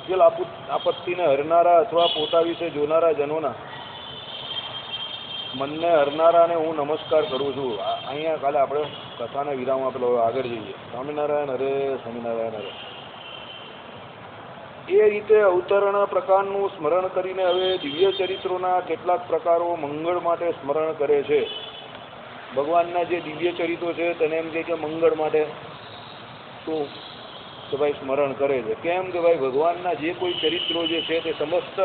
મુશ્કેલ આપત્તિને હરનારા અથવા પોતા વિશે જોનારા જનોના મનને હરનારાને હું નમસ્કાર કરું છું. અહીંયા કાલે આપણે કથાના વિરામ આપેલો, આગળ જઈએ. સ્વામિનારાયણ હરે, સ્વામિનારાયણ હરે. એ રીતે અવતરણ પ્રકારનું સ્મરણ કરીને હવે દિવ્ય ચરિત્રોના કેટલાક પ્રકારો મંગળ માટે સ્મરણ કરે છે. ભગવાનના જે દિવ્ય ચરિત્રો છે તેને એમ કે મંગળ માટે શું કે ભાઈ સ્મરણ કરે છે. કેમ કે ભાઈ ભગવાનના જે કોઈ ચરિત્રો જે છે તે સમસ્ત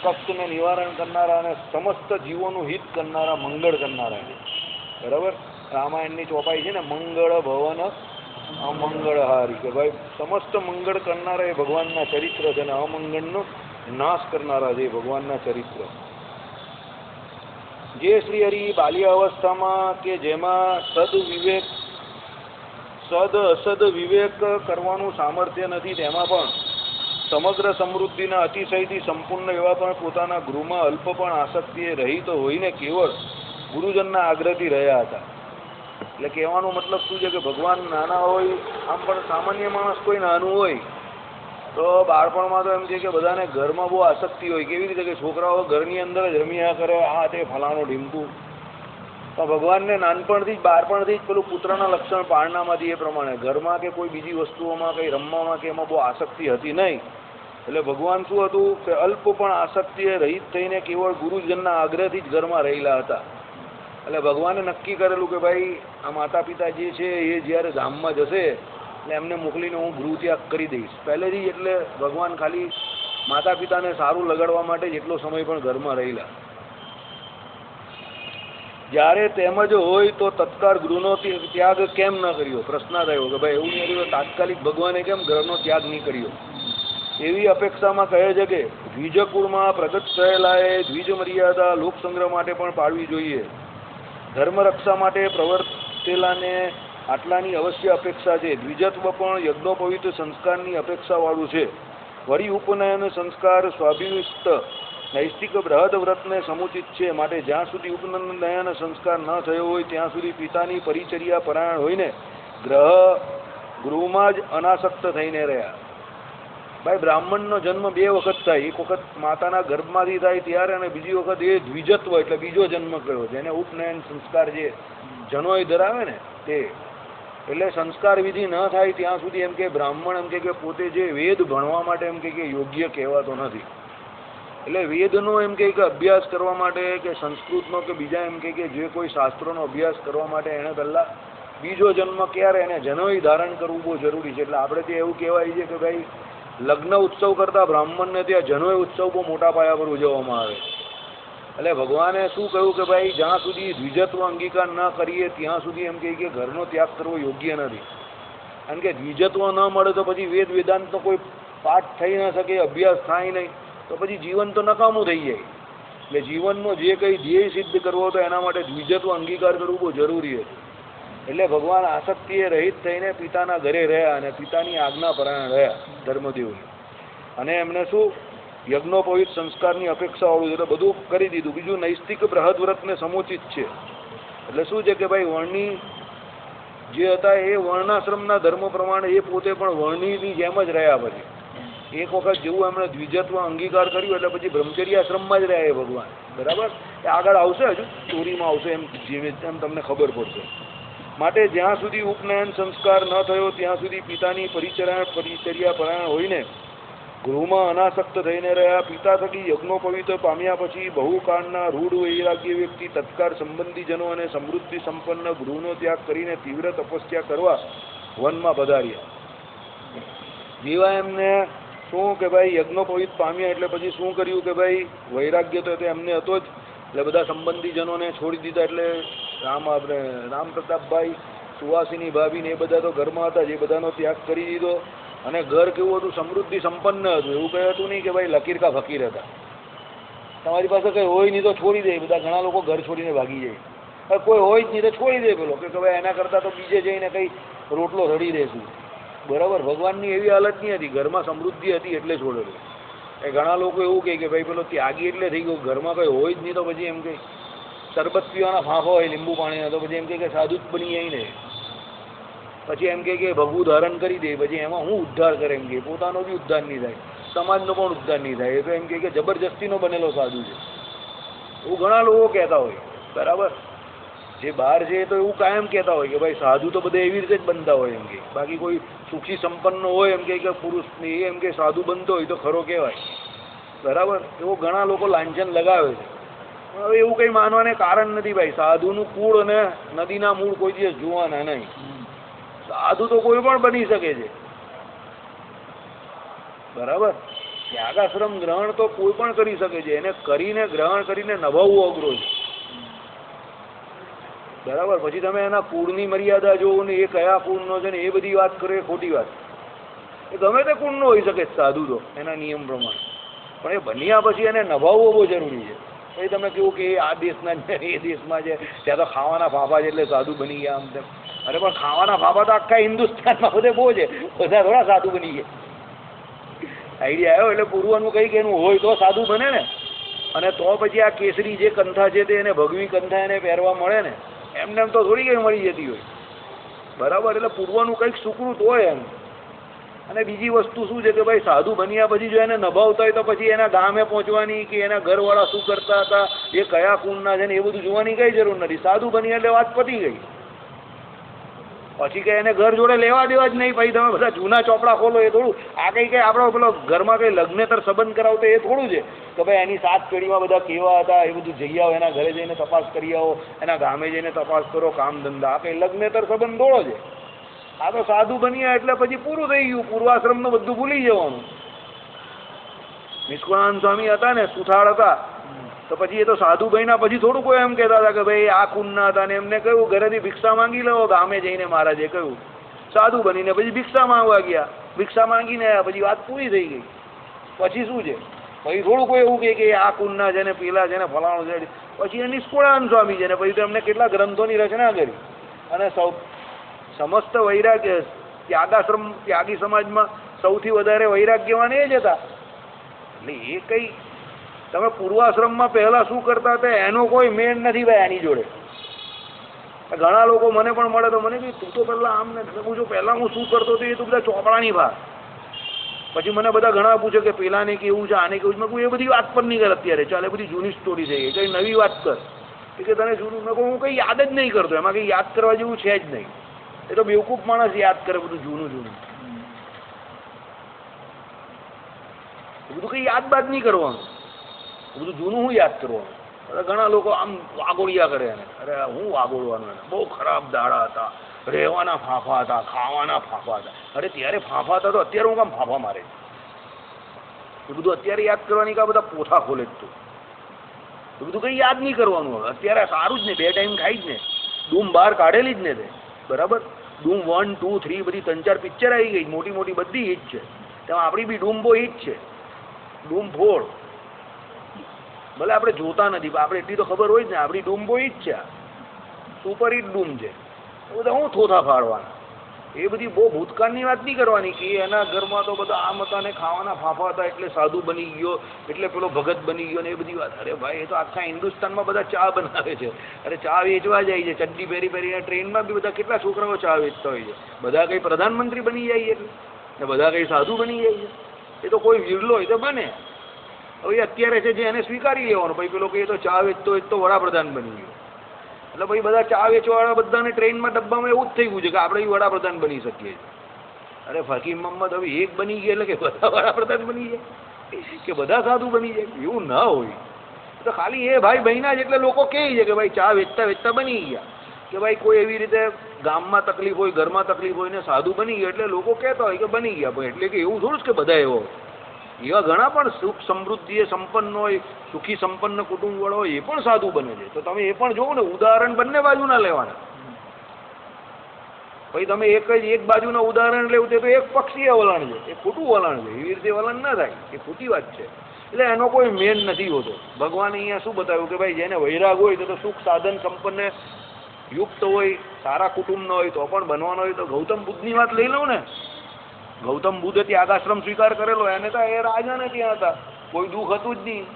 કષ્ટને નિવારણ કરનારા અને સમસ્ત જીવોનું હિત કરનારા, મંગળ કરનારા છે. બરાબર? રામાયણની ચોપાઈ છે ને, મંગળ ભવન અમંગળહારી, કે ભાઈ સમસ્ત મંગળ કરનારા એ ભગવાનના ચરિત્ર છે અને અમંગળનો નાશ કરનારા છે ભગવાનના ચરિત્ર. જે શ્રી હરિ બાલ્યાવસ્થામાં કે જેમાં સદ અસદ વિવેક કરવાનું સામર્થ્ય નથી, તેમાં પણ સમગ્ર સમૃદ્ધિના અતિશયથી સંપૂર્ણ એવા પણ પોતાના ગૃહમાં અલ્પ પણ આસક્તિએ રહિત હોઈને કેવળ ગુરુજનના આગ્રહથી રહ્યા હતા. એટલે કહેવાનો મતલબ શું છે કે ભગવાન નાના હોય, આમ પણ સામાન્ય માણસ કોઈ નાનું હોય તો બાળપણમાં તો એમ છે કે બધાને ઘરમાં બહુ આસક્તિ હોય. કેવી રીતે કે છોકરાઓ ઘરની અંદર જ રમ્યા કરે, આ તે ફલાણો ઢીમકું. તો ભગવાનને નાનપણથી જ, બાળપણથી જ પેલું પુત્રના લક્ષણ પાળનામાંથી એ પ્રમાણે ઘરમાં કે કોઈ બીજી વસ્તુઓમાં કંઈ રમવામાં કે એમાં બહુ આસક્તિ હતી નહીં. એટલે ભગવાન શું હતું કે અલ્પ પણ આસક્તિએ રહિત થઈને કેવળ ગુરુજનના આગ્રહથી જ ઘરમાં રહેલા હતા. એટલે ભગવાને નક્કી કરેલું કે ભાઈ આ માતા પિતા જે છે એ જ્યારે ધામમાં જશે એટલે એમને મોકલીને હું ગૃહ ત્યાગ કરી દઈશ પહેલેથી જ. એટલે ભગવાન ખાલી માતા પિતાને સારું લગાડવા માટે જ એટલો સમય પણ ઘરમાં રહેલા. જ્યારે તેમજ હોય તો તત્કાળ ગૃહનો ત્યાગ કેમ ન કર્યો? પ્રશ્ન થયો કે ભાઈ એવું નહીં કર્યું, તાત્કાલિક ભગવાને કેમ ઘરનો ત્યાગ નહીં કર્યો? એવી અપેક્ષામાં કહે છે કે દ્વિજકુળમાં પ્રગટ થયેલાએ દ્વિજ મર્યાદા લોકસંગ્રહ માટે પણ પાળવી જોઈએ. ધર્મરક્ષા માટે પ્રવર્તેલાને આટલાની અવશ્ય અપેક્ષા છે. દ્વિજત્વ પણ યજ્ઞોપવિત સંસ્કારની અપેક્ષાવાળું છે. વળી ઉપનયન સંસ્કાર સ્વાભિવિષ્ટ નૈષ્ટિક બૃહદ વ્રતને સમુચિત છે. માટે જ્યાં સુધી ઉપનયન સંસ્કાર ન થયો હોય ત્યાં સુધી પિતાની પરિચર્યા પરાયણ હોઈને ગૃહમાં જ અનાસક્ત થઈને રહ્યા. ભાઈ બ્રાહ્મણનો જન્મ બે વખત થાય. એક વખત માતાના ગર્ભમાંથી થાય ત્યારે, અને બીજી વખત એ દ્વિજત્વ એટલે બીજો જન્મ કર્યો, જેને ઉપનયન સંસ્કાર જે જનોય ધરાવે ને તે. એટલે સંસ્કાર વિધિ ન થાય ત્યાં સુધી એમ કે બ્રાહ્મણ એમ કે પોતે જે વેદ ભણવા માટે એમ કે યોગ્ય કહેવાતો નથી. એટલે વેદનો એમ કે અભ્યાસ કરવા માટે કે સંસ્કૃતનો કે બીજા એમ કે જે કોઈ શાસ્ત્રોનો અભ્યાસ કરવા માટે એણે પહેલાં બીજો જન્મ ક્યારે એને જનોય ધારણ કરવું બહુ જરૂરી છે. એટલે આપણે ત્યાં એવું કહેવાય છે કે ભાઈ લગ્ન ઉત્સવ કરતાં બ્રાહ્મણને ત્યાં જનોય ઉત્સવ બહુ મોટા પાયા પર ઉજવવામાં આવે. એટલે ભગવાને શું કહ્યું કે ભાઈ જ્યાં સુધી દ્વિજત્વ અંગીકાર ન કરીએ ત્યાં સુધી એમ કે ઘરનો ત્યાગ કરવો યોગ્ય નથી. કારણ કે દ્વિજત્વ ન મળે તો પછી વેદ વેદાંતનો કોઈ પાઠ થઈ ન શકે, અભ્યાસ થાય નહીં, તો પછી જીવન તો નકામું થઈ જાય. એટલે જીવનનો જે કંઈ ધ્યેય સિદ્ધ કરવો હતો એના માટે દ્વિજત્વ અંગીકાર કરવું બહુ જરૂરી હતું. એટલે ભગવાન આસક્તિએ રહિત થઈને પિતાના ઘરે રહ્યા અને પિતાની આજ્ઞા પરાયણ રહ્યા ધર્મદેવની. અને એમને શું યજ્ઞોપવિત સંસ્કારની અપેક્ષાવાળું એટલે બધું કરી દીધું. બીજું નૈષ્ટિક બૃહદ વ્રતને સમુચિત છે. એટલે શું છે કે ભાઈ વર્ણિ જે હતા એ વર્ણાશ્રમના ધર્મ પ્રમાણે એ પોતે પણ વર્ણિની જેમ જ રહ્યા. પછી એક વખત જેવું એમણે દ્વિજત્વ અંગીકાર કર્યું એટલે પછી બ્રહ્મચર્યાશ્રમમાં જ રહ્યા એ ભગવાન. બરાબર? એ આગળ આવશે, હજુ સ્ટોરીમાં આવશે એમ તમને ખબર પડશે. માટે જ્યાં સુધી ઉપનયન સંસ્કાર ન થયો ત્યાં સુધી પિતાની પરિચર્યા પરાયણ હોઈને ગૃહમાં અનાસક્ત થઈને રહ્યા. પિતા થકી યજ્ઞોપવિત પામ્યા પછી બહુકાળના રૂઢ વૈરાગ્ય વ્યક્તિ તત્કાળ સંબંધીજનો અને સમૃદ્ધિ સંપન્ન ગૃહનો ત્યાગ કરીને તીવ્ર તપસ્યા કરવા વનમાં પધાર્યા. જેવા એમને શું કે ભાઈ યજ્ઞોપવિત પામ્યા એટલે પછી શું કર્યું કે ભાઈ વૈરાગ્ય તો એમને હતો જ. એટલે બધા સંબંધીજનોને છોડી દીધા. એટલે રામ પ્રતાપભાઈ, સુવાસીની ભાભી ને એ બધા તો ઘરમાં હતા જ, એ બધાનો ત્યાગ કરી દીધો. અને ઘર કેવું હતું? સમૃદ્ધિ સંપન્ન હતું. એવું કંઈ હતું નહીં કે ભાઈ લકીર કા ફકીર હતા. તમારી પાસે કંઈ હોય નહીં તો છોડી દે. બધા ઘણા લોકો ઘર છોડીને ભાગી જાય. કોઈ હોય જ નહીં તો છોડી દે પેલો કે ભાઈ એના કરતાં તો બીજે જઈને કંઈ રોટલો રડી દેશું. બરાબર? ભગવાનની એવી હાલત નહીં હતી. ઘરમાં સમૃદ્ધિ હતી એટલે છોડેલું. એ ઘણા લોકો એવું કહે કે ભાઈ પેલો ત્યાગી એટલે થઈ ગયો, ઘરમાં કંઈ હોય જ નહીં તો પછી એમ કંઈ શરબત પીવાના ફાંફા હોય લીંબુ પાણીના તો પછી એમ કે સાદું જ બની જાય ને. પછી એમ કે ભગવું ધારણ કરી દે, પછી એમાં હું ઉદ્ધાર કરે એમ કે પોતાનો બી ઉદ્ધાર નહીં થાય. સમાજનો પણ ઉદ્ધાર નહીં થાય. એ તો એમ કે જબરજસ્તીનો બનેલો સાધુ છે, એવું ઘણા લોકો કહેતા હોય. બરાબર, જે બહાર છે તો એવું કાયમ કહેતા હોય કે ભાઈ સાધુ તો બધા એવી રીતે જ બનતા હોય એમ કે, બાકી કોઈ સુખી સંપન્ન હોય એમ કે પુરુષને એમ કે સાધુ બનતો હોય તો ખરો કહેવાય. બરાબર, એવો ઘણા લોકો લાંછન લગાવે છે. હવે એવું કંઈ માનવાને કારણ નથી ભાઈ. સાધુનું કુળ અને નદીના મૂળ કોઈ દિવસ જોવાના નહીં. સાધુ તો કોઈ પણ બની શકે છે. બરાબર, ત્યાગાશ્રમ ગ્રહણ તો કોઈ પણ કરી શકે છે, એને કરીને ગ્રહણ કરીને નભાવવું અઘરો છે. બરાબર, પછી તમે એના કુળની મર્યાદા જોવો ને એ કયા કુળનો છે ને એ બધી વાત કરો, એ ખોટી વાત. એ ગમે તે કુળનો હોઈ શકે સાધુ તો એના નિયમ પ્રમાણે, પણ એ બન્યા પછી એને નભાવવો બહુ જરૂરી છે. પછી તમે કહ્યું કે આ દેશના છે એ દેશમાં છે ત્યાં તો ખાવાના ફાફા છે એટલે સાધુ બની ગયા આમ તેમ. અરે પણ ખાવાના ફાફા તો આખા હિન્દુસ્તાનમાં બધે બહુ છે, બધા થોડા સાધુ બની ગયા. આઈડિયા આવ્યો? એટલે પૂર્વનું કંઈક એનું હોય તો સાધુ બને ને. અને તો પછી આ કેસરી જે કંથા છે તે એને ભગવી કંથા એને પહેરવા મળે ને, એમને એમ તો થોડી કંઈ મળી જતી હોય. બરાબર, એટલે પૂર્વનું કંઈક સુકૃત હોય એમ. અને બીજી વસ્તુ શું છે કે ભાઈ સાધુ બન્યા પછી જો એને નભાવતા હોય તો પછી એના ગામે પહોંચવાની કે એના ઘરવાળા શું કરતા હતા, એ કયા કુળના છે ને એ બધું જોવાની કંઈ જરૂર નથી. સાધુ બન્યા એટલે વાત પતી ગઈ. પછી કે એને ઘર જોડે લેવા દેવા જ નહીં. પછી તમે બધા જૂના ચોપડા ખોલો એ થોડું. આ કંઈ આપણો પેલો ઘરમાં કંઈ લગ્નેતર સંબંધ કરાવતો એ થોડું છે કે ભાઈ એની 7 પેઢીમાં બધા કેવા હતા એ બધું જઈ આવો, એના ઘરે જઈને તપાસ કરી આવો, એના ગામે જઈને તપાસ કરો, કામ ધંધા. આ કંઈ લગ્નેતર સંબંધ થોડો છે. આ તો સાધુ બન્યા એટલે પછી પૂરું થઈ ગયું. પૂર્વાશ્રમનું બધું ભૂલી જવાનું. નિષ્કુળાનંદ સ્વામી હતા ને, સુથાળ હતા, તો પછી એ તો સાધુ બન્યા પછી થોડું કોઈ એમ કહેતા હતા કે ભાઈ આ કુળના હતા ને એમને કહ્યું ઘરેથી ભિક્ષા માંગી લો. ગામે જઈને મહારાજે કહ્યું. સાધુ બનીને પછી ભિક્ષા માંગવા ગયા, ભિક્ષા માંગીને આવ્યા, પછી વાત પૂરી થઈ ગઈ. પછી શું છે? પછી થોડું કોઈ એવું કહે કે આ કુળના છે ને પેલા છે ને ફલાણું છે. પછી એ નિષ્કુળાનંદ સ્વામી છે ને પછી તો એમને કેટલા ગ્રંથોની રચના કરી. અને સમસ્ત વૈરાગ્ય ત્યાગી સમાજમાં સૌથી વધારે વૈરાગ્યવાન એ જ હતા. એટલે એ કંઈ તમે પૂર્વાશ્રમમાં પહેલા શું કરતા હતા એનો કોઈ મેળ નથી ભાઈ આની જોડે. ઘણા લોકો મને પણ મળે તો મને કહે તું તો પહેલાં આમ ને પૂછો પહેલાં હું શું કરતો હતો એ તો બધા ચોપડાની વાત. પછી મને બધા ઘણા પૂછે કે પેલાને કેવું છે, આને કેવું છે. મેં કહું એ બધી વાત પણ નહીં કર અત્યારે, ચાલે બધી જૂની સ્ટોરી થઈ ગઈ, કંઈ નવી વાત કર. કે તને જૂનું. મેં કહું હું કંઈ યાદ જ નહીં કરતો, એમાં કંઈ યાદ કરવા જેવું છે જ નહીં. એ તો બેવકૂફ માણસ યાદ કરે બધું જૂનું જૂનું. બધું કંઈ યાદ બાદ નહીં કરવાનું, બધું જૂનું હું યાદ કરવાનું. ઘણા લોકો આમ વાગોળિયા કરે એને. અરે હું વાગોળવાનું એને, બહુ ખરાબ દાડા હતા, રહેવાના ફાંફા હતા, ખાવાના ફાંફા હતા. અરે ત્યારે ફાંફા હતા તો અત્યારે હું કામ ફાંફા મારે? એ બધું અત્યારે યાદ કરવાની કાં બધા પોથા ખોલે જ તો. એ બધું કંઈ યાદ નહીં કરવાનું. હવે અત્યારે સારું જ ને, 2 ટાઈમ ખાઈ જ ને, ડૂમ બહાર કાઢેલી જ ને તે. બરાબર, ડૂમ 1, 2, 3 બધી 3-4 પિક્ચર આવી ગઈ, મોટી મોટી બધી હિટ છે. તેમાં આપણી બી ડૂમ બહુ હિટ છે. ડૂમ 4 ભલે આપણે જોતા નથી પણ આપણે એટલી તો ખબર હોય જ ને આપણી ડૂમ બહુ હિટ છે, સુપર હિટ ડૂમ છે. એ બધા હું થોથા ફાડવાના. એ બધી બહુ ભૂતકાળની વાત નહીં કરવાની કે એના ઘરમાં તો બધા આમ હતા ને ખાવાના ફાંફા હતા એટલે સાધુ બની ગયો, એટલે પેલો ભગત બની ગયો ને એ બધી વાત. અરે ભાઈ એ તો આખા હિન્દુસ્તાનમાં બધા ચા બનાવે છે. અરે ચા વેચવા જાય છે, ચડ્ડી પહેરી પહેરીને ટ્રેનમાં બી બધા કેટલા છોકરાઓ ચા વેચતા હોય છે. બધા કંઈ પ્રધાનમંત્રી બની જાય છે ને બધા કંઈ સાધુ બની જાય છે? એ તો કોઈ વિરલો હોય તો બને. હવે અત્યારે છે જે એને સ્વીકારી લેવાનું. ભાઈ પેલો કે તો ચા વેચતો હોય તો વડાપ્રધાન બની ગયો. એટલે ભાઈ બધા ચા વેચવાવાળા બધાને ટ્રેનમાં ડબ્બામાં એવું જ થઈ ગયું છે કે આપણે વડાપ્રધાન બની શકીએ છીએ. અરે ફકીર મોહમ્મદ હવે એક બની ગયા એટલે કે બધા વડાપ્રધાન બની જાય કે બધા સાધુ બની જાય? એવું ના હોય. તો ખાલી એ ભાઈ બહેના જ એટલે લોકો કહે છે કે ભાઈ ચા વેચતા વેચતા બની ગયા, કે ભાઈ કોઈ એવી રીતે ગામમાં તકલીફ હોય, ઘરમાં તકલીફ હોય ને સાધુ બની ગયા એટલે લોકો કહેતા હોય કે બની ગયા. પણ એટલે કે એવું થોડું જ કે બધા એવો. એવા ઘણા પણ સુખ સમૃદ્ધિ સંપન્ન હોય, સુખી સંપન્ન કુટુંબ વાળો હોય એ પણ સાધુ બને છે. તો તમે એ પણ જોવો ને, ઉદાહરણ બંને બાજુના લેવાના. પછી તમે એક બાજુના ઉદાહરણ લેવું તો એક પક્ષીય વલણ છે, એ ખોટું વલણ છે. એવી રીતે વલણ ના થાય, એ ખોટી વાત છે. એટલે એનો કોઈ મેળ નથી હોતો. ભગવાને અહીંયા શું બતાવ્યું કે ભાઈ જેને વૈરાગ હોય તો સુખ સાધન સંપન્ન યુક્ત હોય, સારા કુટુંબનો હોય તો પણ બનવાનો હોય. તો ગૌતમ બુદ્ધની વાત લઈ લઉં ને, ગૌતમ બુદ્ધે ત્યાગાશ્રમ સ્વીકાર કરેલો. એને તો એ રાજાને ત્યાં હતા, કોઈ દુઃખ હતું જ નહીં,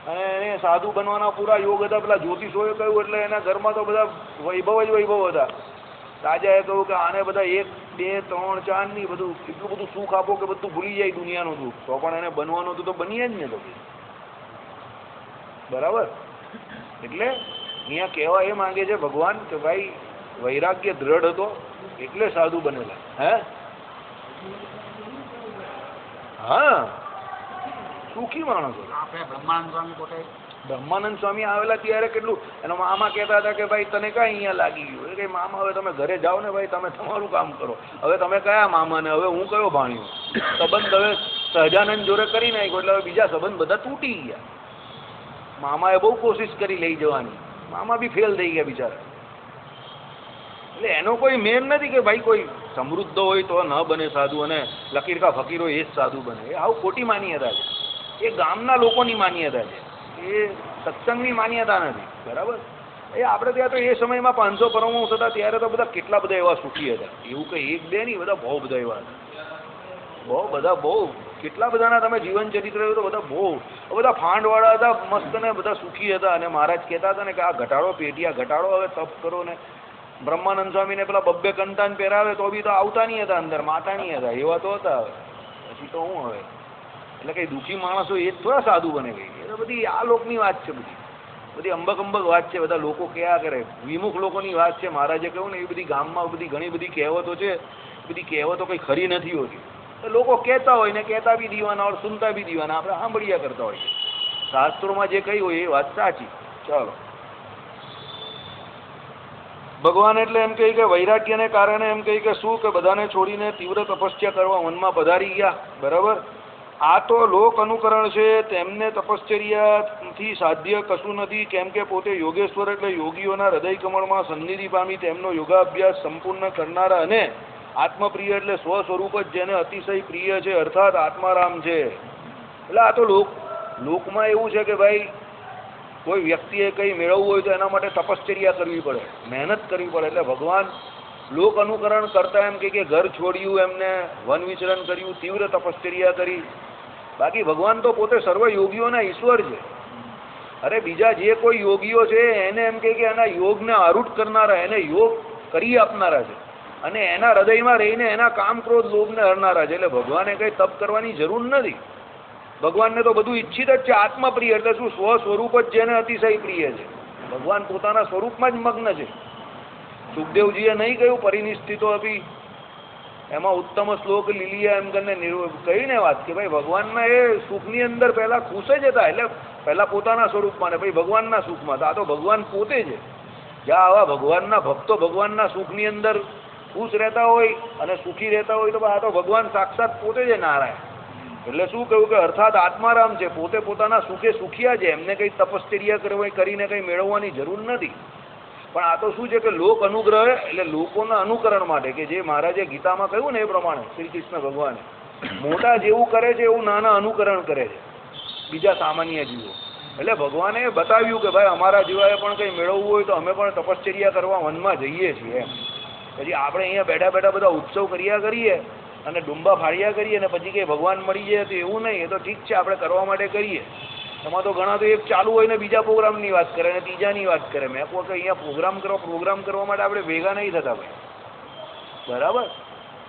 અને એને સાધુ બનવાના પૂરા યોગ હતા. પેલા જ્યોતિષોએ કહ્યું એટલે એના ઘરમાં તો બધા વૈભવ જ વૈભવ હતા. રાજાએ કહ્યું કે આને બધા એક 2 3 4 ની બધું એટલું બધું સુખ આપો કે બધું ભૂલી જાય દુનિયાનું દુઃખ, તો પણ એને બનવાનું તો બનીએ જ ને. તો બરાબર. એટલે અહીંયા કહેવા એ માંગે છે ભગવાન કે ભાઈ વૈરાગ્ય દ્રઢ હતો એટલે સાધુ બનેલા. હે હા, સુખી માણસો. બ્રહ્માનંદ સ્વામી આવેલા ત્યારે કેટલું એનો મામા કહેતા હતા કે ભાઈ તને કઈ અહીંયા લાગી ગયું? એ કઈ મામા હવે તમે ઘરે જાઓ ને ભાઈ, તમે તમારું કામ કરો. હવે તમે કયા મામા ને હવે હું કયો ભાણ્યો? સંબંધ હવે સહજાનંદ જોડે કરી નાખ્યો એટલે હવે બીજા સંબંધ બધા તૂટી ગયા. મામાએ બહુ કોશિશ કરી લઈ જવાની, મામા બી ફેલ થઈ ગયા બિચારા. એટલે એનો કોઈ મેન નથી કે ભાઈ કોઈ સમૃદ્ધ હોય તો ન બને સાધુ અને લકીર કા ફકીર હોય એ જ સાધુ બને. એ આવું ખોટી માન્યતા છે. એ ગામના લોકોની માન્યતા છે, એ સત્સંગની માન્યતા નથી. બરાબર. એ આપણે ત્યાં તો એ સમયમાં 500 પરમહંસ હતા ત્યારે તો બધા કેટલા બધા એવા સુખી હતા. એવું કંઈ 1 2 નહીં, બધા બહુ બધા એવા હતા. બહુ કેટલા બધાના તમે જીવન ચરિત્ર તો બધા ફાંડવાળા હતા, મસ્ત ને બધા સુખી હતા. અને મહારાજ કહેતા હતા ને કે આ ઘટાડો પેટિયા ઘટાડો, હવે તપ કરો ને. બ્રહ્માનંદ સ્વામીને પેલા 2 કંટાન પહેરાવે તો બી તો આવતા નહીં હતા અંદર, માતા નહીં હતા, એવા તો હતા. હવે પછી તો હું હવે એટલે કઈ દુઃખી માણસો એ જ થોડા સાધુ બને ગઈ. એ તો બધી આ લોકની વાત છે, બધી અંબક વાત છે. બધા લોકો કયા કરે, વિમુખ લોકોની વાત છે. મહારાજે કહ્યું ને એ બધી ગામમાં બધી ઘણી બધી કહેવતો છે, બધી કહેવતો કંઈ ખરી નથી હોતી. લોકો કહેતા હોય ને કહેતા બી દીવાના और સુનતા બી દીવાના, આપણે સાંભળ્યા કરતા હોય. શાસ્ત્રોમાં જે કહ્યું હોય એ વાત સાચી. ચાલો, ભગવાન એટલે એમ કહે કે વૈરાગ્યને કારણે એમ કહે કે શું કે બધાને છોડીને તીવ્ર તપસ્યા કરવા વનમાં પધારી ગયા. બરાબર. આ તો લોક અનુકરણ છે, તેમને તપશ્ચર્યાથી સાધ્ય કશું નથી. કેમ કે પોતે યોગેશ્વર એટલે યોગીઓના હૃદય કમળમાં સન્નિધિ પામી તેમનો યોગાભ્યાસ સંપૂર્ણ કરનારા અને આત્મપ્રિય એટલે સ્વ સ્વરૂપ જ જેને અતિશય પ્રિય છે, અર્થાત આત્મારામ છે. એટલે આ તો લોકમાં એવું છે કે ભાઈ કોઈ વ્યક્તિએ કંઈ મેળવવું હોય તો એના માટે તપશ્ચર્યા કરવી પડે, મહેનત કરવી પડે. એટલે ભગવાન લોક અનુકરણ કરતા એમ કે ઘર છોડ્યું, એમને વન વિચરણ કર્યું, તીવ્ર તપશ્ચર્યા કરી. બાકી ભગવાન તો પોતે સર્વ યોગીઓના ઈશ્વર છે. અરે બીજા જે કોઈ યોગીઓ છે એને એમ કે એના યોગને આરૂઢ કરનારા, એને યોગ કરી આપનારા છે અને એના હૃદયમાં રહીને એના કામ ક્રોધ લોભને હરનારા છે. એટલે ભગવાને કંઈ તપ કરવાની જરૂર નથી. ભગવાનને તો બધું ઈચ્છિત જ છે. આત્મપ્રિય એટલે શું? સ્વ સ્વરૂપ જ જેને અતિશય પ્રિય છે. ભગવાન પોતાના સ્વરૂપમાં જ મગ્ન છે. સુખદેવજીએ નહીં કહ્યું પરિનિષ્ઠિતો અભી, એમાં ઉત્તમ શ્લોક લીલિયા એમ કરીને કહીને વાત કે ભાઈ ભગવાનના એ સુખની અંદર પહેલા ખુશ જ હતા. એટલે પહેલા પોતાના સ્વરૂપમાં ને ભાઈ ભગવાનના સુખમાં. આ તો ભગવાન પોતે છે. જ્યાં આવા ભગવાનના ભક્તો ભગવાનના સુખની અંદર ખુશ રહેતા હોય અને સુખી રહેતા હોય તો આ તો ભગવાન સાક્ષાત પોતે છે, નારાયણ. એટલે શું કહ્યું કે અર્થાત આત્મારામ છે, પોતે પોતાના સુખે સુખિયા છે. એમને કંઈ તપશ્ચર્યા કરીને કંઈ મેળવવાની જરૂર નથી. પણ આ તો શું છે કે લોક અનુગ્રહ એટલે લોકોના અનુકરણ માટે, કે જે મહારાજે ગીતામાં કહ્યું ને એ પ્રમાણે શ્રી કૃષ્ણ ભગવાને મોટા જેવું કરે છે એવું નાના અનુકરણ કરે છે બીજા સામાન્ય જીવો. એટલે ભગવાને બતાવ્યું કે ભાઈ અમારા જીવાએ પણ કંઈ મેળવવું હોય તો અમે પણ તપશ્ચર્યા કરવા વનમાં જઈએ છીએ એમ. પછી આપણે અહીંયા બેઠા બેઠા બધા ઉત્સવ કર્યા કરીએ અને ડુંબા ફાડ્યા કરીએ અને પછી કંઈ ભગવાન મળી જાય તો એવું નહીં. એ તો ઠીક છે, આપણે કરવા માટે કરીએ. એમાં તો ઘણા તો એક ચાલુ હોય ને બીજા પ્રોગ્રામની વાત કરે ને ત્રીજાની વાત કરે. મેં કહું કે અહીંયા પ્રોગ્રામ કરવા માટે આપણે ભેગા નહીં થતા ભાઈ. બરાબર.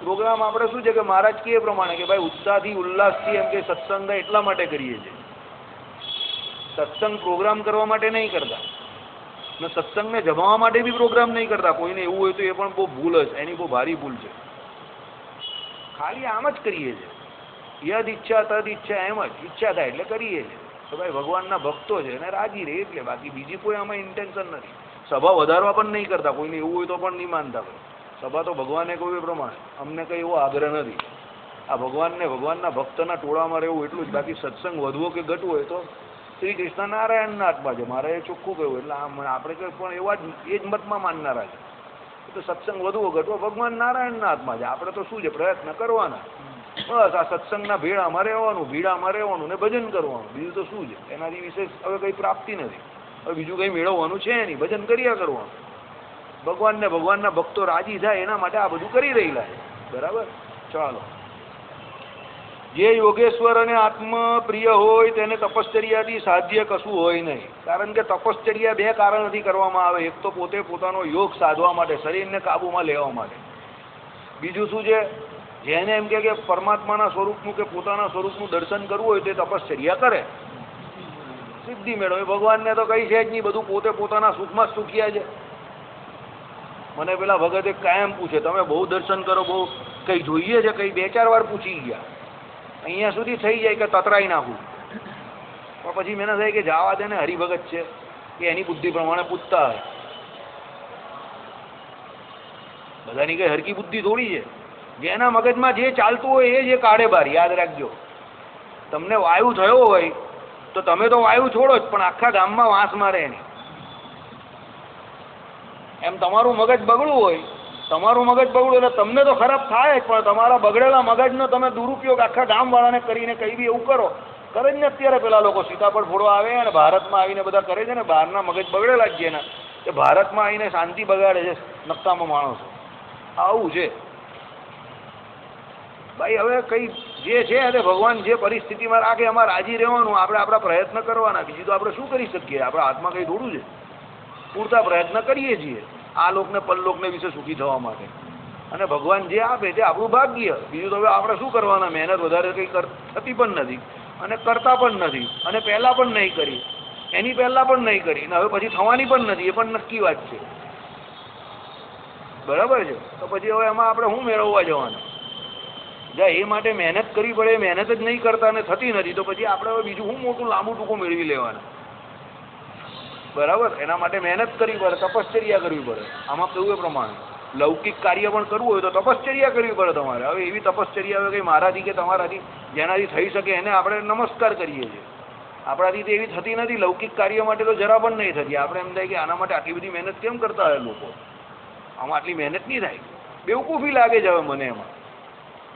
પ્રોગ્રામ આપણે શું છે કે મહારાજ કહે પ્રમાણે કે ભાઈ ઉત્સાહથી ઉલ્લાસથી એમ કે સત્સંગ એટલા માટે કરીએ છીએ. સત્સંગ પ્રોગ્રામ કરવા માટે નહીં કરતા ને સત્સંગને જમાવવા માટે બી પ્રોગ્રામ નહીં કરતા. કોઈને એવું હોય તો એ પણ બહુ ભૂલ હશે, એની બહુ ભારી ભૂલ છે. ખાલી આમ જ કરીએ છીએ, યદ ઈચ્છા તદ ઈચ્છા, એમ જ ઈચ્છા થાય એટલે કરીએ છીએ. તો ભાઈ ભગવાનના ભક્તો છે અને રાજી રહે એટલે, બાકી બીજી કોઈ આમાં ઇન્ટેન્શન નથી. સભા વધારવા પણ નહીં કરતા. કોઈને એવું હોય તો પણ નહીં માનતા ભાઈ. સભા તો ભગવાને કહ્યું એ પ્રમાણે, અમને કંઈ એવો આગ્રહ નથી. આ ભગવાનના ભક્તના ટોળામાં રહેવું એટલું જ. બાકી સત્સંગ વધવો કે ઘટવો હોય તો શ્રી કૃષ્ણ નારાયણના હાથમાં છે. મારે એ ચોખ્ખું કહ્યું. એટલે આપણે કંઈ પણ એવા જ એ જ મતમાં માનનારા છે. તો સત્સંગ વધવો ઘટવો ભગવાન નારાયણના હાથમાં છે. આપણે તો શું છે, પ્રયત્ન કરવાના બસ. આ સત્સંગના ભીડામાં રહેવાનું ને ભજન કરવાનું, બીજું તો શું છે? એનાથી વિશેષ હવે કંઈ પ્રાપ્તિ નથી. હવે બીજું કંઈ મેળવવાનું છે નહીં. ભજન કર્યા કરવાનું. ભગવાનના ભક્તો રાજી થાય એના માટે આ બધું કરી રહેલા છે. બરાબર. ચાલો, જે યોગેશ્વર અને આત્મપ્રિય હોય તેને તપશ્ચર્યાથી સાધ્ય કશું હોય નહીં. કારણ કે તપશ્ચર્યા 2 કારણથી કરવામાં આવે. એક તો પોતે પોતાનો યોગ સાધવા માટે, શરીરને કાબૂમાં લેવા માટે, બીજું શું છે, જેને એમ કે પરમાત્માના સ્વરૂપનું કે પોતાના સ્વરૂપનું દર્શન કરવું હોય તે તપશ્ચર્યા કરે, સિદ્ધિ મેળવે. ભગવાનને તો કઈ છે જ નહીં, બધું પોતે પોતાના સુખમાં જ સુખ્યા છે. મને પેલા ભગતે કાયમ પૂછે, તમે બહુ દર્શન કરો, બહુ કંઈ જોઈએ છે, કંઈ 2-4 વાર પૂછી ગયા, અહીંયા સુધી થઈ જાય કે તતરાઈ નાખું, પણ પછી મને થાય કે જવા દે ને, હરિભગત છે કે એની બુદ્ધિ પ્રમાણે પૂછતા હોય. બધાની કઈ હરકી બુદ્ધિ થોડી છે. જેના મગજમાં જે ચાલતું હોય એ જે કાઢે બહાર. યાદ રાખજો, તમને વાયુ થયો હોય તો તમે તો વાયુ છોડો જ, પણ આખા ગામમાં વાંસ મારે એની. એમ તમારું મગજ બગડવું હોય, તમારું મગજ બગડવું એટલે તમને તો ખરાબ થાય જ, પણ તમારા બગડેલા મગજનો તમે દુરુપયોગ આખા ગામવાળાને કરીને કઈ બી એવું કરો, કરે જ ને. અત્યારે પેલા લોકો સીતાફળ ફોડવા આવે અને ભારતમાં આવીને બધા કરે છે ને, બહારના મગજ બગડેલા જ છે ને, એ ભારતમાં આવીને શાંતિ બગાડે છે નક્કામાં માણસો. આવું છે ભાઈ. હવે કઈ જે છે તે ભગવાન જે પરિસ્થિતિમાં રાખે એમાં રાજી રહેવાનું, આપણે આપણા પ્રયત્ન કરવાના. બીજું તો આપણે શું કરી શકીએ? આપણા હાથમાં કંઈ થોડું છે. પૂરતા પ્રયત્ન કરીએ છીએ આ લોકને પરલોકને વિશે સુખી થવા માટે, અને ભગવાન જે આપે તે આપણું ભાગ્ય. બીજું તો હવે આપણે શું કરવાના? મહેનત વધારે કંઈ થતી પણ નથી અને કરતા પણ નથી, અને પહેલાં પણ નહીં કરી, એની પહેલાં પણ નહીં કરી, અને હવે પછી થવાની પણ નથી, એ પણ નક્કી વાત છે. બરાબર છે? તો પછી હવે એમાં આપણે શું મેળવવા જવાના? જ્યાં એ માટે મહેનત કરવી પડે, મહેનત જ નહીં કરતા અને થતી નથી, તો પછી આપણે હવે બીજું શું મોટું લાંબુ ટૂંકું મેળવી લેવાના? બરાબર? એના માટે મહેનત કરવી પડે, તપશ્ચર્યા કરવી પડે. આમાં કેવું એ પ્રમાણે લૌકિક કાર્ય પણ કરવું હોય તો તપશ્ચર્યા કરવી પડે તમારે. હવે એવી તપશ્ચર્યા હવે કંઈ મારાથી કે તમારાથી જેનાથી થઈ શકે એને આપણે નમસ્કાર કરીએ છીએ. આપણાથી તો એવી થતી નથી. લૌકિક કાર્ય માટે તો જરા પણ નહીં થતી. આપણે એમ થાય કે આના માટે આટલી બધી મહેનત કેમ કરતા હોય લોકો? આમાં આટલી મહેનત નહીં થાય. બેવકૂફી લાગે છે હવે મને એમાં.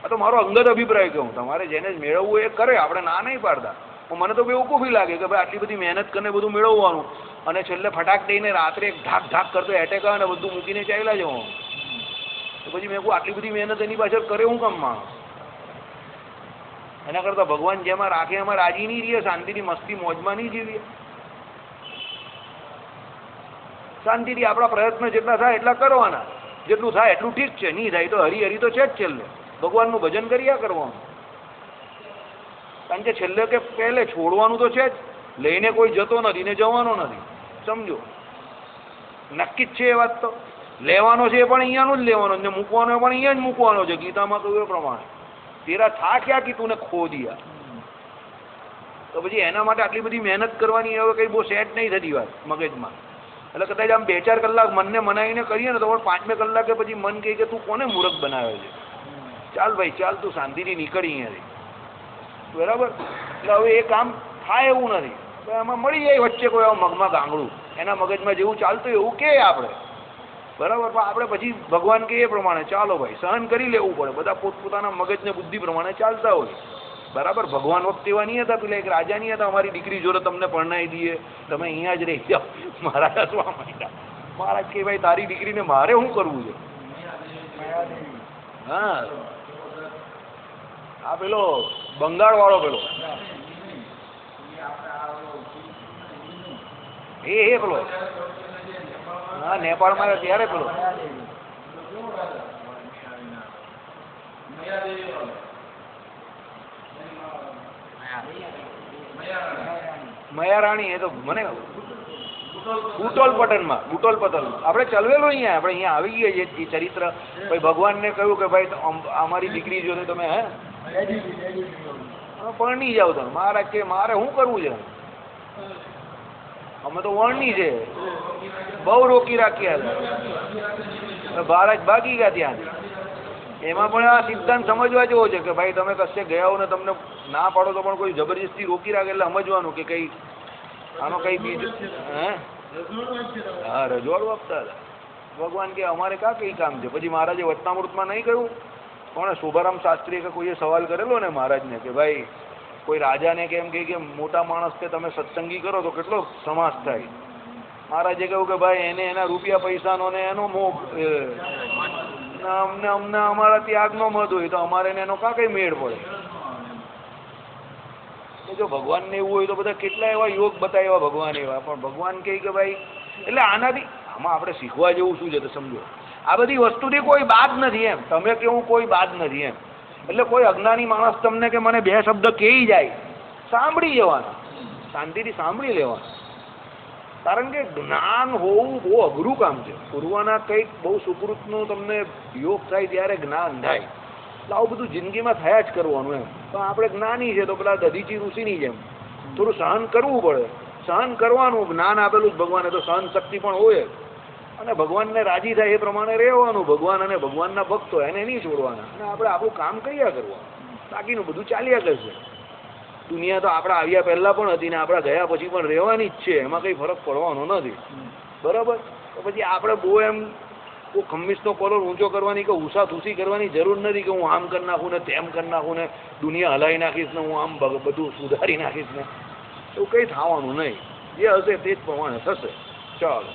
આ તો મારો અંગત અભિપ્રાય કહું. તમારે જેને મેળવવું એ કરે, આપણે ના નહીં પાડતા. પણ મને તો બેવકૂફી લાગે કે ભાઈ આટલી બધી મહેનત કરીને બધું મેળવવાનું, અને છેલ્લે ફટાક દઈને રાત્રે ઢાક ઢાક કરતો એટેક આવે ને બધું મૂકીને ચાલ્યા જવાનું. તો પછી મેં કહું આટલી બધી મહેનત એની પાછળ કરે હું કામ માણસ? એના કરતાં ભગવાન જેમાં રાખે એમાં રાજી નહીં રહીએ, શાંતિથી મસ્તી મોજમાં નહીં જીવીએ. શાંતિથી આપણા પ્રયત્ન જેટલા થાય એટલા કરવાના. જેટલું થાય એટલું ઠીક છે, નહીં થાય તો હરી હરી તો છે જ. છેલ્લે ભગવાનનું ભજન કર્યા કરવાનું. કારણ કે છેલ્લે કે પહેલે છોડવાનું તો છે જ, લઈને કોઈ જતો નથી ને જવાનો નથી. સમજો, નક્કી જ છે એ વાત. તો લેવાનો છે એ પણ અહીંયાનું જ લેવાનો, ને મૂકવાનો પણ અહીંયા જ મૂકવાનો છે. ગીતામાં કહ્યું એ પ્રમાણે તેરા થા ક્યાં કે તુને ખો દિયા. તો પછી એના માટે આટલી બધી મહેનત કરવાની હવે કંઈ બહુ સેટ નહીં થતી વાત મગજમાં. એટલે કદાચ આમ 2-4 કલાક મનને મનાવીને કરીએ ને તો પણ 5મે કલાકે પછી મન કહે કે તું કોને મૂર્ખ બનાવે છે? ચાલ ભાઈ ચાલ, તું શાંતિથી નીકળી અહીંયાથી. બરાબર? એટલે હવે એ કામ થાય એવું નથી. તો એમાં મળી જાય વચ્ચે કોઈ આવું મગમાં ગાંગડું, એના મગજમાં જેવું ચાલતું એવું કે આપણે. બરાબર? પણ આપણે પછી ભગવાન કે એ પ્રમાણે ચાલો ભાઈ, સહન કરી લેવું પડે. બધા પોતપોતાના મગજને બુદ્ધિ પ્રમાણે ચાલતા હોય. બરાબર? ભગવાન વખત એવા નહીં હતા. પેલા એક રાજા નહીં હતા, અમારી દીકરી જોડે તમને પરણાવી દઈએ, તમે અહીંયા જ રહી જાઓ. મહારાજ હસવા માંડ્યા. મહારાજ કે ભાઈ તારી દીકરીને મારે શું કરવું છે? હા, આ પેલો બંગાળ વાળો પેલો એ પેલો હા નેપાળમાં ત્યારે પેલો મયારાણી. એ તો મને બુટોલ પટનમાં આપણે ચલવેલું અહીંયા. આપણે અહીંયા આવી ગયા એ ચરિત્ર. ભાઈ ભગવાનને કહ્યું કે ભાઈ અમારી દીકરી જોડે તમે પરણી જાઓ. તમે મહારાજ કે મારે શું કરવું છે? અમે તો વર્ણી છે, બહુ રોકી રાખ્યા હતા. મહારાજ ભાગી ગયા ત્યાંથી. એમાં પણ આ સિદ્ધાંત સમજવા જેવો છે કે ભાઈ તમે કશે ગયા હો ને તમને ના પાડો તો પણ કોઈ જબરજસ્તી રોકી રાખે એટલે સમજવાનું કે કંઈ આનો કંઈ બીજું હા રજવાડું આપતા હતા. ભગવાન કે અમારે કાં કંઈ કામ છે? પછી મહારાજે વચનામૃતમાં નહીં કહ્યું, કોણે શોભારામ શાસ્ત્રીએ કે કોઈએ સવાલ કરેલો ને મહારાજને કે ભાઈ કોઈ રાજાને કેમ કે મોટા માણસ કે તમે સત્સંગી કરો તો કેટલો સમાસ થાય? મહારાજે કહ્યું કે ભાઈ એને એના રૂપિયા પૈસાનો ને એનો મોહ, અમને અમારા ત્યાગનો મત હોય તો અમારે એનો કાં કઈ મેળ પડે? જો ભગવાનને એવું હોય તો બધા કેટલા એવા યોગ બતાવ્યા ભગવાન એવા. પણ ભગવાન કહે કે ભાઈ એટલે આનાથી આમાં આપણે શીખવા જેવું શું છે તો સમજો. આ બધી વસ્તુથી કોઈ બાદ નથી એમ, તમે કેવું કોઈ બાદ નથી એમ. એટલે કોઈ અજ્ઞાની માણસ તમને કે મને 2 શબ્દ કહી જાય, સાંભળી જવાના, શાંતિથી સાંભળી લેવાના. કારણ કે જ્ઞાન હોવું બહુ અઘરું કામ છે. પૂર્વના કંઈક બહુ સુકૃતનું તમને યોગ થાય ત્યારે જ્ઞાન થાય. એટલે આવું બધું જિંદગીમાં થયા જ કરવાનું એમ. પણ આપણે જ્ઞાની છે તો પેલા દધીચી ઋષિની જેમ થોડું સહન કરવું પડે. સહન કરવાનું, જ્ઞાન આપેલું જ ભગવાને તો સહન શક્તિ પણ હોય, અને ભગવાનને રાજી થાય એ પ્રમાણે રહેવાનું. ભગવાન અને ભગવાનના ભક્તો એને નહીં છોડવાના, અને આપણે આપણું કામ કર્યા કરવાનું. બાકીનું બધું ચાલ્યા કરશે. દુનિયા તો આપણા આવ્યા પહેલાં પણ હતી ને આપણા ગયા પછી પણ રહેવાની જ છે, એમાં કંઈ ફરક પડવાનો નથી. બરાબર? તો પછી આપણે બહુ એમ કોઈ ખમ્મીસનો કોલર ઊંચો કરવાની કે ઉષાધુસી કરવાની જરૂર નથી કે હું આમ કરી નાખું ને તેમ કરી નાખું ને દુનિયા હલાવી નાખીશ ને હું આમ બધું સુધારી નાખીશ ને, એવું કંઈ થવાનું નહીં. જે હશે તે જ પ્રમાણે થશે. ચાલો,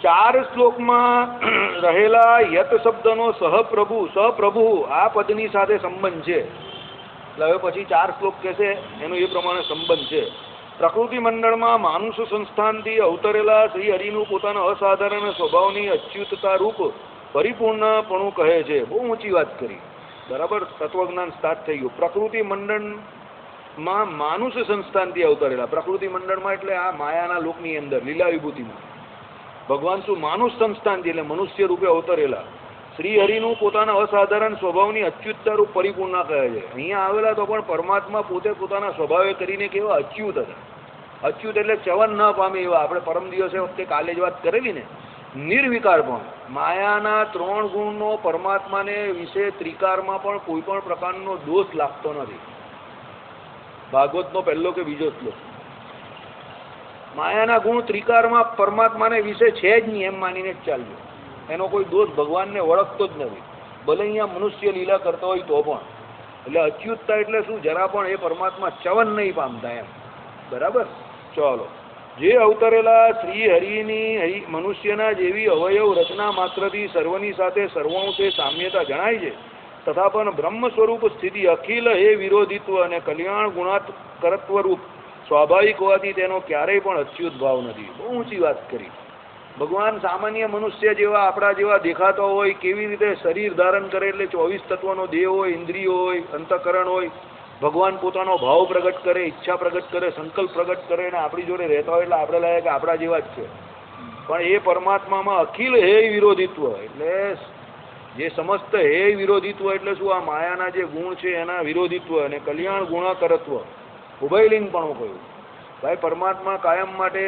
4 શ્લોકમાં રહેલા યત શબ્દનો સહપ્રભુ આ પદની સાથે સંબંધ છે. એટલે હવે પછી 4 શ્લોક કહેશે એનો એ પ્રમાણે સંબંધ છે. પ્રકૃતિ મંડળમાં માનુષ સંસ્થાનથી અવતરેલા શ્રી હરિનું પોતાના અસાધારણ સ્વભાવની અચ્યુતતા રૂપ પરિપૂર્ણપણું કહે છે. બહુ ઊંચી વાત કરી. બરાબર? તત્વજ્ઞાન સ્ટાર્ટ થઈ ગયું. પ્રકૃતિ મંડળમાં માનુષ સંસ્થાનથી અવતરેલા, પ્રકૃતિ મંડળમાં એટલે આ માયાના લોકની અંદર લીલા વિભૂતિમાં ભગવાન શું માનુષ સંસ્થાનથી એટલે મનુષ્ય રૂપે અવતરેલા શ્રી હરિનું પોતાના અસાધારણ સ્વભાવની અચ્યુતતા રૂપ પરિપૂર્ણ કહે છે. અહીંયા આવેલા તો પણ પરમાત્મા પોતે પોતાના સ્વભાવે કરીને કેવા અચ્યુત હતા. અચ્યુત એટલે ચવન ન પામે એવા. આપણે પરમ દિવસે વખતે કાલે જ વાત કરેલી ને, નિર્વિકાર પણ. માયાના 3 ગુણનો પરમાત્માને વિશે ત્રિકારમાં પણ કોઈ પણ પ્રકારનો દોષ લાગતો નથી. ભાગવતનો પહેલો કે બીજો શ્લોક. માયાના ગુણ ત્રિકારમાં પરમાત્માને વિશે છે જ નહીં એમ માનીને જ ચાલજો. એનો કોઈ દોષ ભગવાનને ઓળખતો જ નથી, ભલે અહીંયા મનુષ્ય લીલા કરતો હોય તો પણ. એટલે અચ્યુતતા એટલે શું? જરા પણ એ પરમાત્મા ચવન નહીં પામતા એમ. બરાબર? ચાલો, જે અવતરેલા શ્રી હરિની મનુષ્યના જેવી અવયવ રચના માત્રથી સર્વની સાથે સર્વાંશે સામ્યતા જણાય છે, તથા પણ બ્રહ્મ સ્વરૂપ સ્થિતિ અખિલ હે વિરોધિત્વ અને કલ્યાણ ગુણાત્કરત્વ રૂપ સ્વાભાવિક હોવાથી તેનો ક્યારેય પણ અચ્યુત ભાવ નથી. બહુ ઊંચી વાત કરી. ભગવાન સામાન્ય મનુષ્ય જેવા આપણા જેવા દેખાતો હોય, કેવી રીતે શરીર ધારણ કરે એટલે 24 તત્વનો દેહ હોય, ઇન્દ્રિયો હોય, અંતઃકરણ હોય. ભગવાન પોતાનો ભાવ પ્રગટ કરે, ઈચ્છા પ્રગટ કરે, સંકલ્પ પ્રગટ કરે, અને આપણી જોડે રહેતા હોય એટલે આપણે લાગે કે આપણા જેવા જ છે. પણ એ પરમાત્મામાં અખિલ હે વિરોધિત્વ એટલે જે સમસ્ત હે વિરોધિત્વ એટલે શું? આ માયાના જે ગુણ છે એના વિરોધિત્વ અને કલ્યાણ ગુણાકરત્વ ઉભયલિંગપણું કહ્યું. ભાઈ પરમાત્મા કાયમ માટે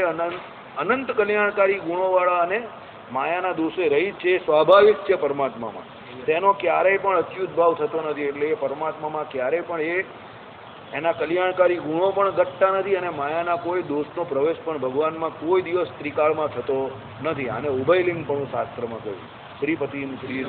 અનંત કલ્યાણકારી ગુણોવાળા અને માયાના દોષે રહિત છે. સ્વાભાવિક છે પરમાત્મામાં. તેનો ક્યારેય પણ અચ્યુત ભાવ થતો નથી. એટલે એ પરમાત્મામાં ક્યારેય પણ એના કલ્યાણકારી ગુણો પણ ઘટતા નથી, અને માયાના કોઈ દોષનો પ્રવેશ પણ ભગવાનમાં કોઈ દિવસ ત્રિકાળમાં થતો નથી. આને ઉભયલિંગપણું શાસ્ત્રમાં કહ્યું. શ્રીપતિ શ્રી